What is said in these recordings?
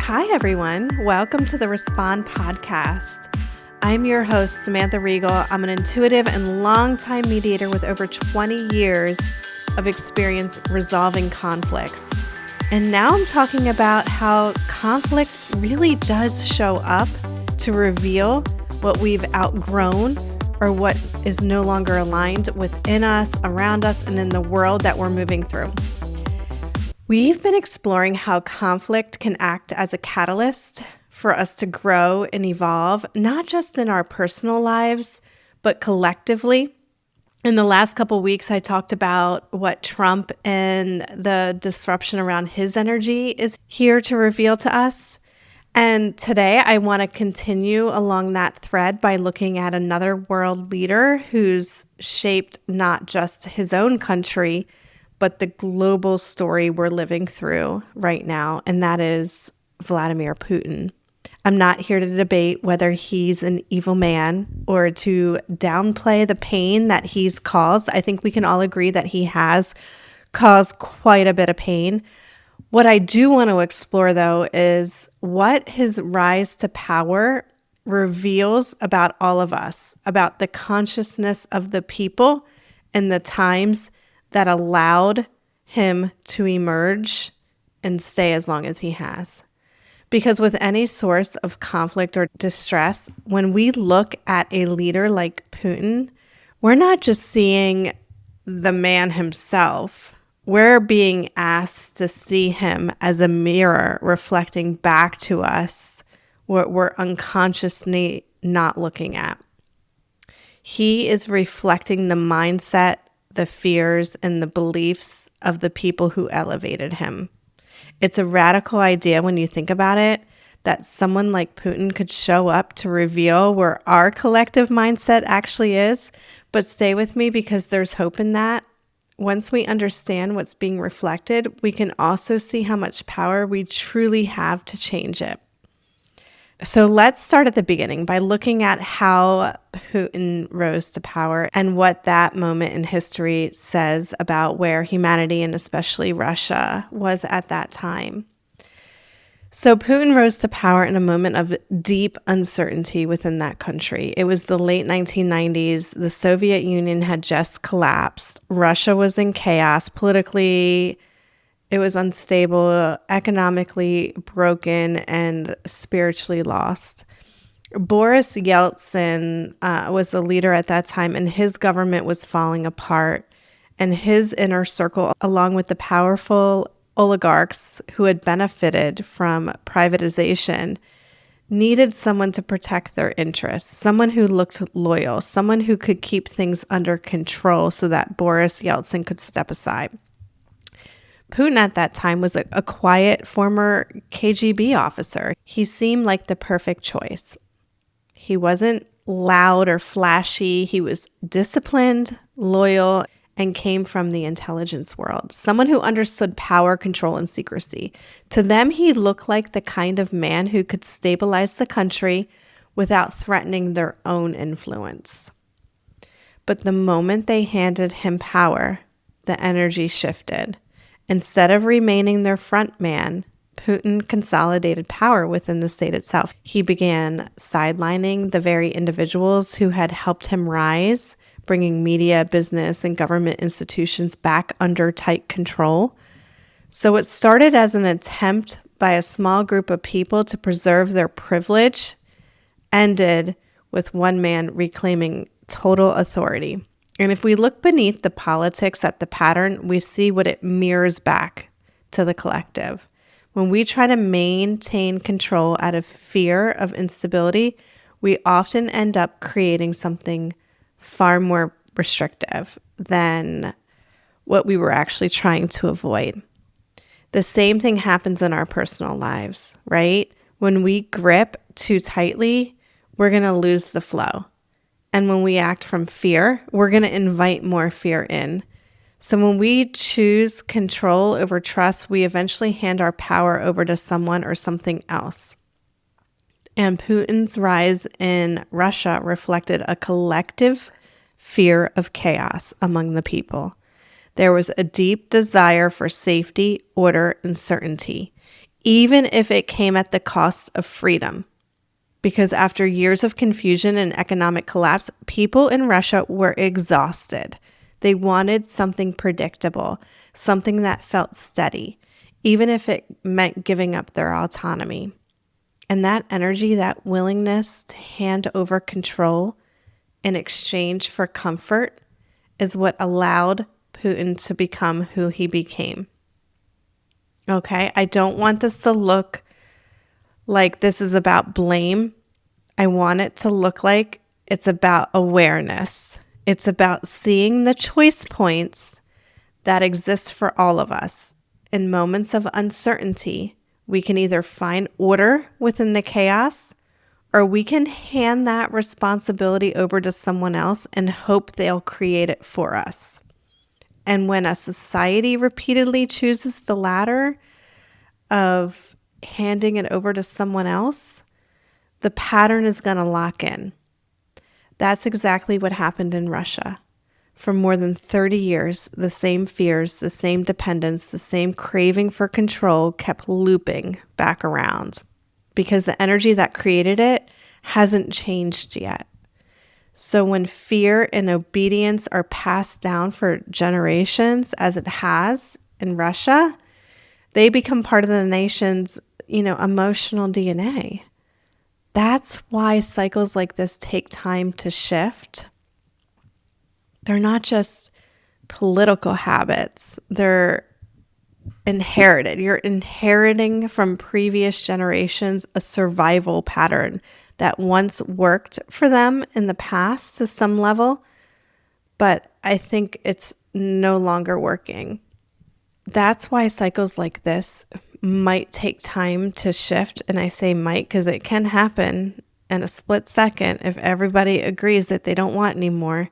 Hi, everyone. Welcome to the Respond podcast. I'm your host, Samantha Reigle. I'm an intuitive and longtime mediator with over 20 years of experience resolving conflicts. And now I'm talking about how conflict really does show up to reveal what we've outgrown or what is no longer aligned within us, around us, and in the world that we're moving through. We've been exploring how conflict can act as a catalyst for us to grow and evolve, not just in our personal lives, but collectively. In the last couple of weeks, I talked about what Trump and the disruption around his energy is here to reveal to us. And today, I want to continue along that thread by looking at another world leader who's shaped not just his own country, but the global story we're living through right now, and that is Vladimir Putin. I'm not here to debate whether he's an evil man or to downplay the pain that he's caused. I think we can all agree that he has caused quite a bit of pain. What I do want to explore, though, is what his rise to power reveals about all of us, about the consciousness of the people and the times that allowed him to emerge and stay as long as he has. Because with any source of conflict or distress, when we look at a leader like Putin, we're not just seeing the man himself. We're being asked to see him as a mirror reflecting back to us what we're unconsciously not looking at. He is reflecting the mindset, the fears, and the beliefs of the people who elevated him. It's a radical idea when you think about it, that someone like Putin could show up to reveal where our collective mindset actually is. But stay with me, because there's hope in that. Once we understand what's being reflected, we can also see how much power we truly have to change it. So let's start at the beginning by looking at how Putin rose to power and what that moment in history says about where humanity and especially Russia was at that time. So Putin rose to power in a moment of deep uncertainty within that country. It was the late 1990s. The Soviet Union had just collapsed. Russia was in chaos politically. It was unstable, economically broken, and spiritually lost. Boris Yeltsin was the leader at that time, and his government was falling apart. And his inner circle, along with the powerful oligarchs who had benefited from privatization, needed someone to protect their interests, someone who looked loyal, someone who could keep things under control so that Boris Yeltsin could step aside. Putin at that time was a quiet former KGB officer. He seemed like the perfect choice. He wasn't loud or flashy. He was disciplined, loyal, and came from the intelligence world. Someone who understood power, control, and secrecy. To them, he looked like the kind of man who could stabilize the country without threatening their own influence. But the moment they handed him power, the energy shifted. Instead of remaining their front man, Putin consolidated power within the state itself. He began sidelining the very individuals who had helped him rise, bringing media, business, and government institutions back under tight control. So it started as an attempt by a small group of people to preserve their privilege, ended with one man reclaiming total authority. And if we look beneath the politics at the pattern, we see what it mirrors back to the collective. When we try to maintain control out of fear of instability, we often end up creating something far more restrictive than what we were actually trying to avoid. The same thing happens in our personal lives, right? When we grip too tightly, we're going to lose the flow. And when we act from fear, we're going to invite more fear in. So when we choose control over trust, we eventually hand our power over to someone or something else. And Putin's rise in Russia reflected a collective fear of chaos among the people. There was a deep desire for safety, order, and certainty. even if it came at the cost of freedom. Because after years of confusion and economic collapse, people in Russia were exhausted. They wanted something predictable, something that felt steady, even if it meant giving up their autonomy. And that energy, that willingness to hand over control in exchange for comfort is what allowed Putin to become who he became. Okay, I don't want this to look like this is about blame. I want it to look like it's about awareness. It's about seeing the choice points that exist for all of us. In moments of uncertainty, we can either find order within the chaos, or we can hand that responsibility over to someone else and hope they'll create it for us. And when a society repeatedly chooses the latter of handing it over to someone else, the pattern is going to lock in. That's exactly what happened in Russia. For more than 30 years, the same fears, the same dependence, the same craving for control kept looping back around because the energy that created it hasn't changed yet. So when fear and obedience are passed down for generations, as it has in Russia, they become part of the nation's, emotional DNA. That's why cycles like this take time to shift. They're not just political habits. They're inherited. You're inheriting from previous generations a survival pattern that once worked for them in the past to some level, but I think it's no longer working. That's why cycles like this might take time to shift. And I say might because it can happen in a split second if everybody agrees that they don't want anymore.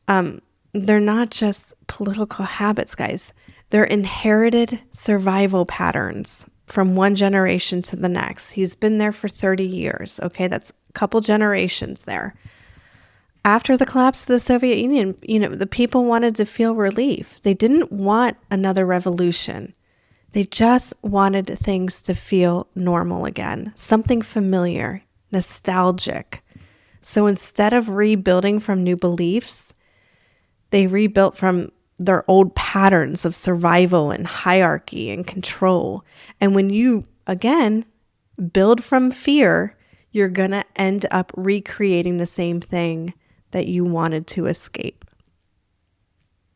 They're not just political habits, guys. They're inherited survival patterns from one generation to the next. He's been there for 30 years. Okay, that's a couple generations there. After the collapse of the Soviet Union, the people wanted to feel relief. They didn't want another revolution. They just wanted things to feel normal again, something familiar, nostalgic. So instead of rebuilding from new beliefs, they rebuilt from their old patterns of survival and hierarchy and control. And when you, again, build from fear, you're going to end up recreating the same thing that you wanted to escape.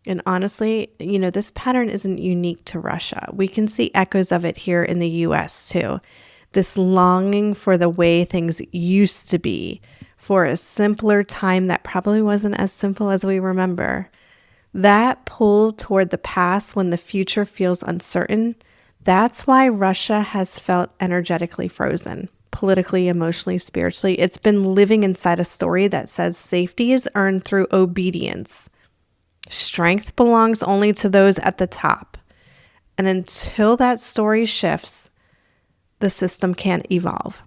And honestly, this pattern isn't unique to Russia. We can see echoes of it here in the US too. This longing for the way things used to be, for a simpler time that probably wasn't as simple as we remember. That pull toward the past when the future feels uncertain, that's why Russia has felt energetically frozen, politically, emotionally, spiritually. It's been living inside a story that says safety is earned through obedience. Strength belongs only to those at the top. And until that story shifts, the system can't evolve.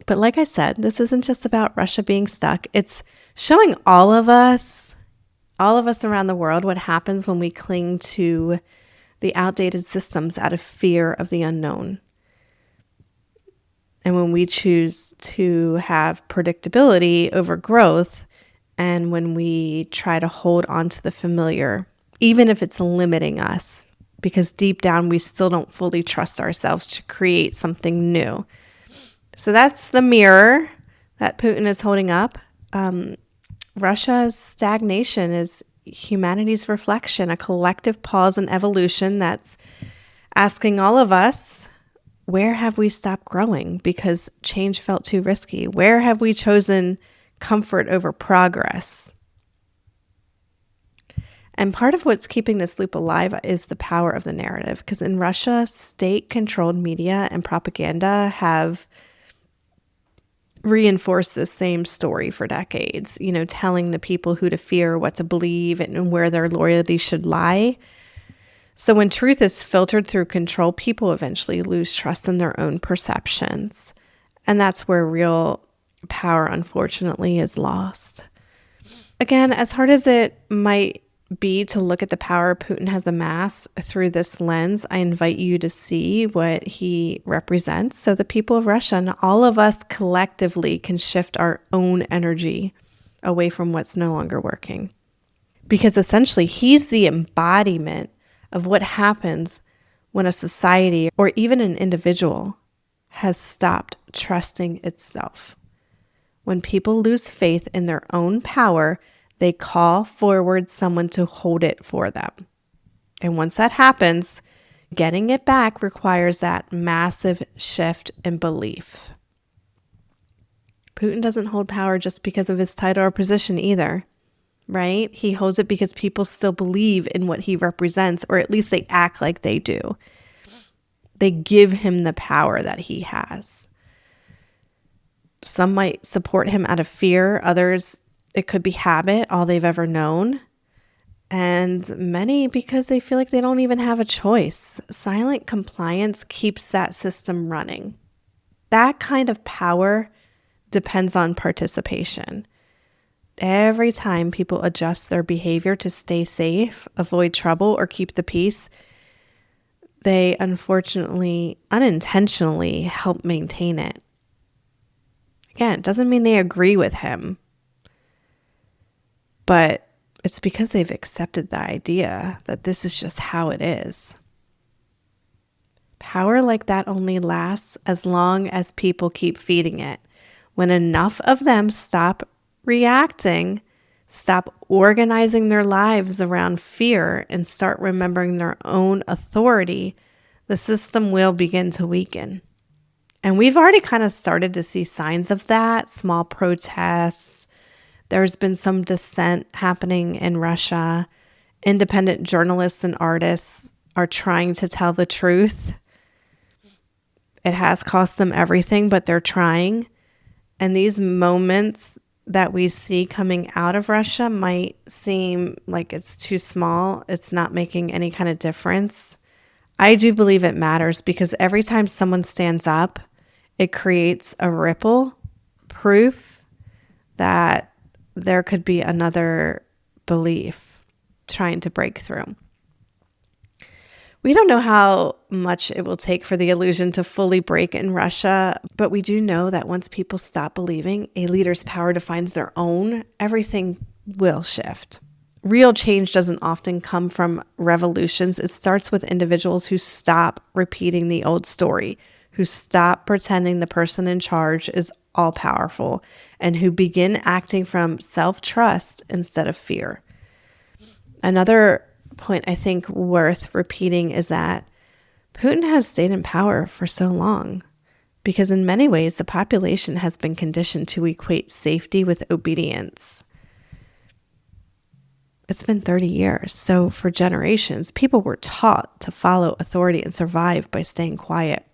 But like I said, this isn't just about Russia being stuck. It's showing all of us around the world what happens when we cling to the outdated systems out of fear of the unknown. And when we choose to have predictability over growth, and when we try to hold on to the familiar, even if it's limiting us, because deep down we still don't fully trust ourselves to create something new. So that's the mirror that Putin is holding up. Russia's stagnation is humanity's reflection, a collective pause in evolution that's asking all of us, where have we stopped growing because change felt too risky? Where have we chosen comfort over progress? And part of what's keeping this loop alive is the power of the narrative, because in Russia, state-controlled media and propaganda have reinforced the same story for decades, telling the people who to fear, what to believe, and where their loyalty should lie. So when truth is filtered through control, people eventually lose trust in their own perceptions. And that's where real power, unfortunately, is lost. Again, as hard as it might be to look at the power Putin has amassed through this lens, I invite you to see what he represents so the people of Russia and all of us collectively can shift our own energy away from what's no longer working. Because essentially, he's the embodiment of what happens when a society or even an individual has stopped trusting itself. When people lose faith in their own power, they call forward someone to hold it for them. And once that happens, getting it back requires that massive shift in belief. Putin doesn't hold power just because of his title or position either, right? He holds it because people still believe in what he represents, or at least they act like they do. They give him the power that he has. Some might support him out of fear. Others, it could be habit, all they've ever known. And many because they feel like they don't even have a choice. Silent compliance keeps that system running. That kind of power depends on participation. Every time people adjust their behavior to stay safe, avoid trouble, or keep the peace, they unfortunately, unintentionally help maintain it. Again, it doesn't mean they agree with him, but it's because they've accepted the idea that this is just how it is. Power like that only lasts as long as people keep feeding it. When enough of them stop reacting, stop organizing their lives around fear, and start remembering their own authority, the system will begin to weaken. And we've already kind of started to see signs of that, small protests. There's been some dissent happening in Russia. Independent journalists and artists are trying to tell the truth. It has cost them everything, but they're trying. And these moments that we see coming out of Russia might seem like it's too small. It's not making any kind of difference. I do believe it matters because every time someone stands up, it creates a ripple, proof that there could be another belief trying to break through. We don't know how much it will take for the illusion to fully break in Russia, but we do know that once people stop believing a leader's power defines their own, everything will shift. Real change doesn't often come from revolutions. It starts with individuals who stop repeating the old story, who stop pretending the person in charge is all-powerful, and who begin acting from self-trust instead of fear. Another point I think worth repeating is that Putin has stayed in power for so long because in many ways the population has been conditioned to equate safety with obedience. It's been 30 years, so for generations, people were taught to follow authority and survive by staying quiet.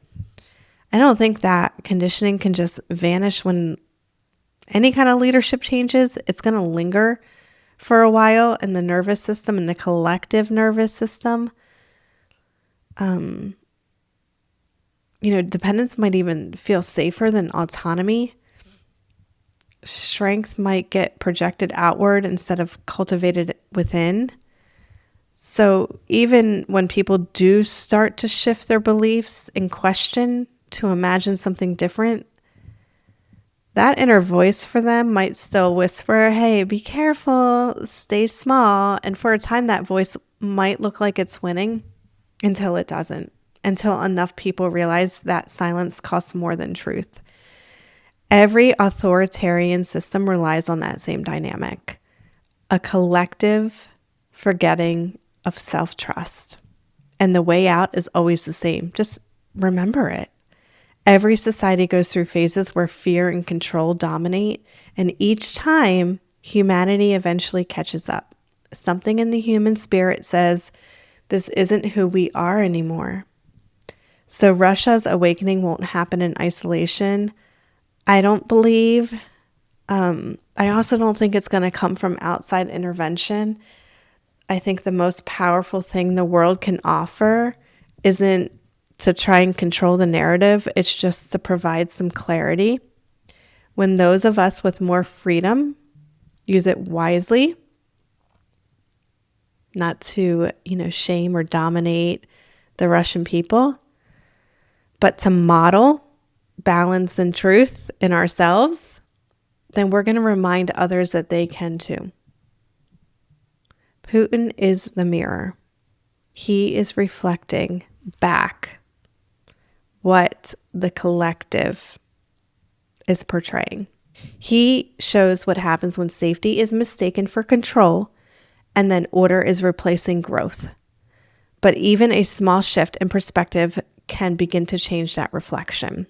I don't think that conditioning can just vanish when any kind of leadership changes. It's going to linger for a while in the nervous system, in the collective nervous system. Dependence might even feel safer than autonomy. Strength might get projected outward instead of cultivated within. So even when people do start to shift their beliefs and question to imagine something different, that inner voice for them might still whisper, hey, be careful, stay small. And for a time, that voice might look like it's winning until it doesn't, until enough people realize that silence costs more than truth. Every authoritarian system relies on that same dynamic, a collective forgetting of self-trust. And the way out is always the same. Just remember it. Every society goes through phases where fear and control dominate, and each time, humanity eventually catches up. Something in the human spirit says, this isn't who we are anymore. So Russia's awakening won't happen in isolation. I don't believe. I also don't think it's going to come from outside intervention. I think the most powerful thing the world can offer isn't to try and control the narrative. It's just to provide some clarity. When those of us with more freedom use it wisely, not to, shame or dominate the Russian people, but to model balance and truth in ourselves, then we're going to remind others that they can too. Putin is the mirror. He is reflecting back what the collective is portraying. He shows what happens when safety is mistaken for control and then order is replacing growth. But even a small shift in perspective can begin to change that reflection.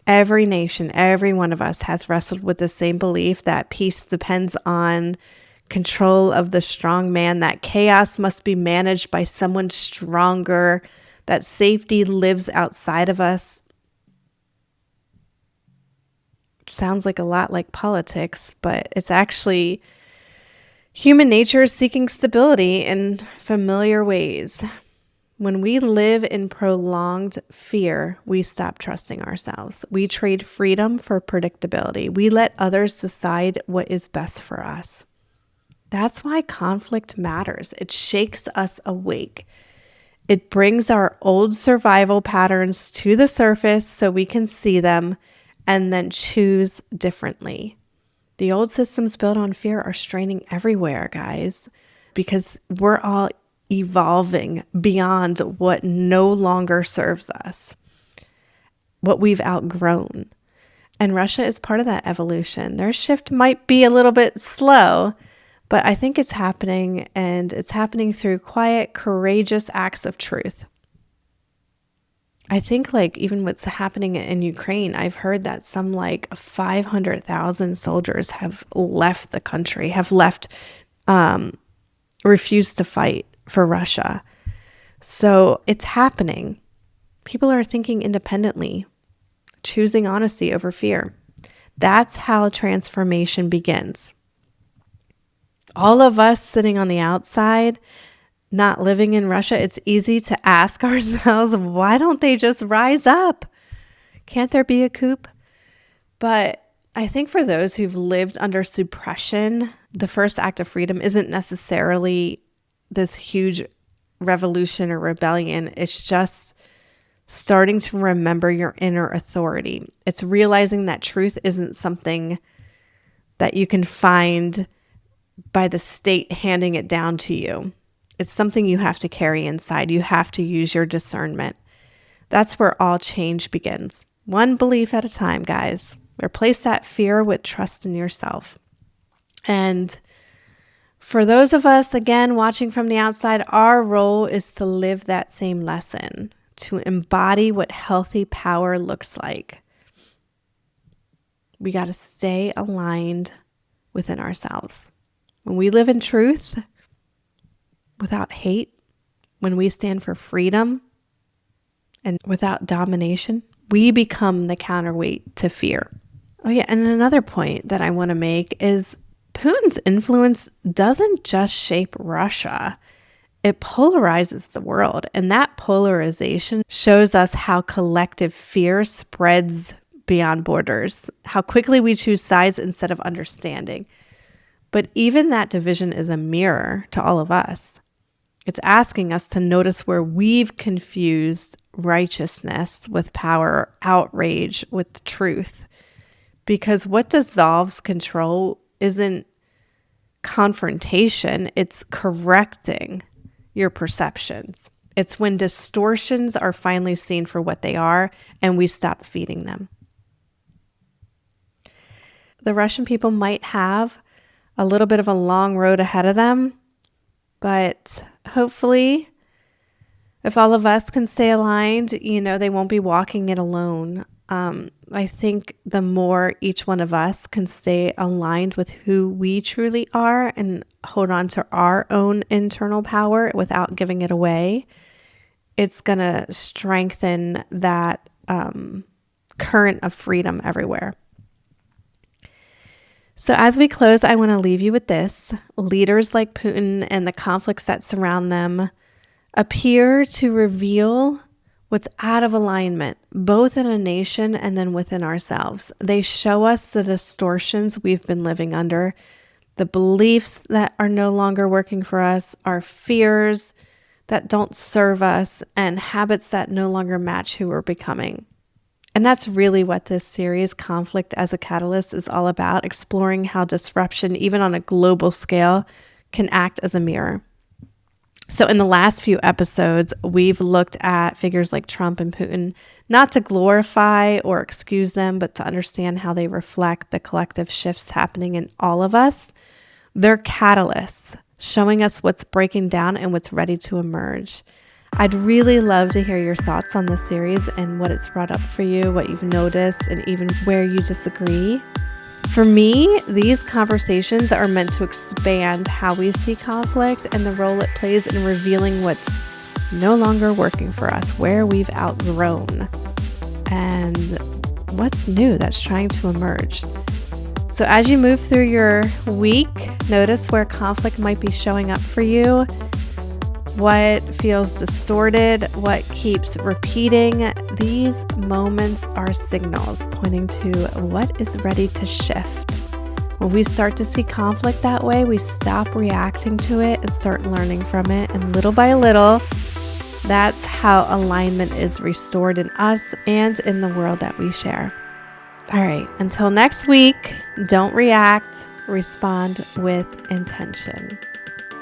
Every nation, every one of us has wrestled with the same belief that peace depends on control of the strong man, that chaos must be managed by someone stronger, that safety lives outside of us. Sounds like a lot like politics, but it's actually human nature seeking stability in familiar ways. When we live in prolonged fear, we stop trusting ourselves. We trade freedom for predictability. We let others decide what is best for us. That's why conflict matters. It shakes us awake. It brings our old survival patterns to the surface so we can see them and then choose differently. The old systems built on fear are straining everywhere, guys, because we're all evolving beyond what no longer serves us, what we've outgrown. And Russia is part of that evolution. Their shift might be a little bit slow, but I think it's happening, and it's happening through quiet, courageous acts of truth. I think even what's happening in Ukraine, I've heard that some 500,000 soldiers have left the country, refused to fight for Russia. So it's happening. People are thinking independently, choosing honesty over fear. That's how transformation begins. All of us sitting on the outside, not living in Russia, it's easy to ask ourselves, why don't they just rise up? Can't there be a coup? But I think for those who've lived under suppression, the first act of freedom isn't necessarily this huge revolution or rebellion. It's just starting to remember your inner authority. It's realizing that truth isn't something that you can find by the state handing it down to you. It's something you have to carry inside. You have to use your discernment. That's where all change begins. One belief at a time, guys. Replace that fear with trust in yourself. And for those of us, again, watching from the outside, our role is to live that same lesson, to embody what healthy power looks like. We got to stay aligned within ourselves. When we live in truth, without hate, when we stand for freedom and without domination, we become the counterweight to fear. Oh yeah, and another point that I want to make is Putin's influence doesn't just shape Russia. It polarizes the world, and that polarization shows us how collective fear spreads beyond borders, how quickly we choose sides instead of understanding. But even that division is a mirror to all of us. It's asking us to notice where we've confused righteousness with power, outrage with truth. Because what dissolves control isn't confrontation, it's correcting your perceptions. It's when distortions are finally seen for what they are and we stop feeding them. The Russian people might have a little bit of a long road ahead of them, but hopefully, if all of us can stay aligned, they won't be walking it alone. I think the more each one of us can stay aligned with who we truly are and hold on to our own internal power without giving it away, it's going to strengthen that current of freedom everywhere. So as we close, I want to leave you with this. Leaders like Putin and the conflicts that surround them appear to reveal what's out of alignment, both in a nation and then within ourselves. They show us the distortions we've been living under, the beliefs that are no longer working for us, our fears that don't serve us, and habits that no longer match who we're becoming. And that's really what this series, Conflict as a Catalyst, is all about, exploring how disruption, even on a global scale, can act as a mirror. So in the last few episodes, we've looked at figures like Trump and Putin, not to glorify or excuse them, but to understand how they reflect the collective shifts happening in all of us. They're catalysts, showing us what's breaking down and what's ready to emerge. I'd really love to hear your thoughts on this series and what it's brought up for you, what you've noticed, and even where you disagree. For me, these conversations are meant to expand how we see conflict and the role it plays in revealing what's no longer working for us, where we've outgrown, and what's new that's trying to emerge. So as you move through your week, notice where conflict might be showing up for you, what feels distorted, what keeps repeating. These moments are signals pointing to what is ready to shift. When we start to see conflict that way, we stop reacting to it and start learning from it. And little by little, that's how alignment is restored in us and in the world that we share. All right, until next week, don't react, respond with intention.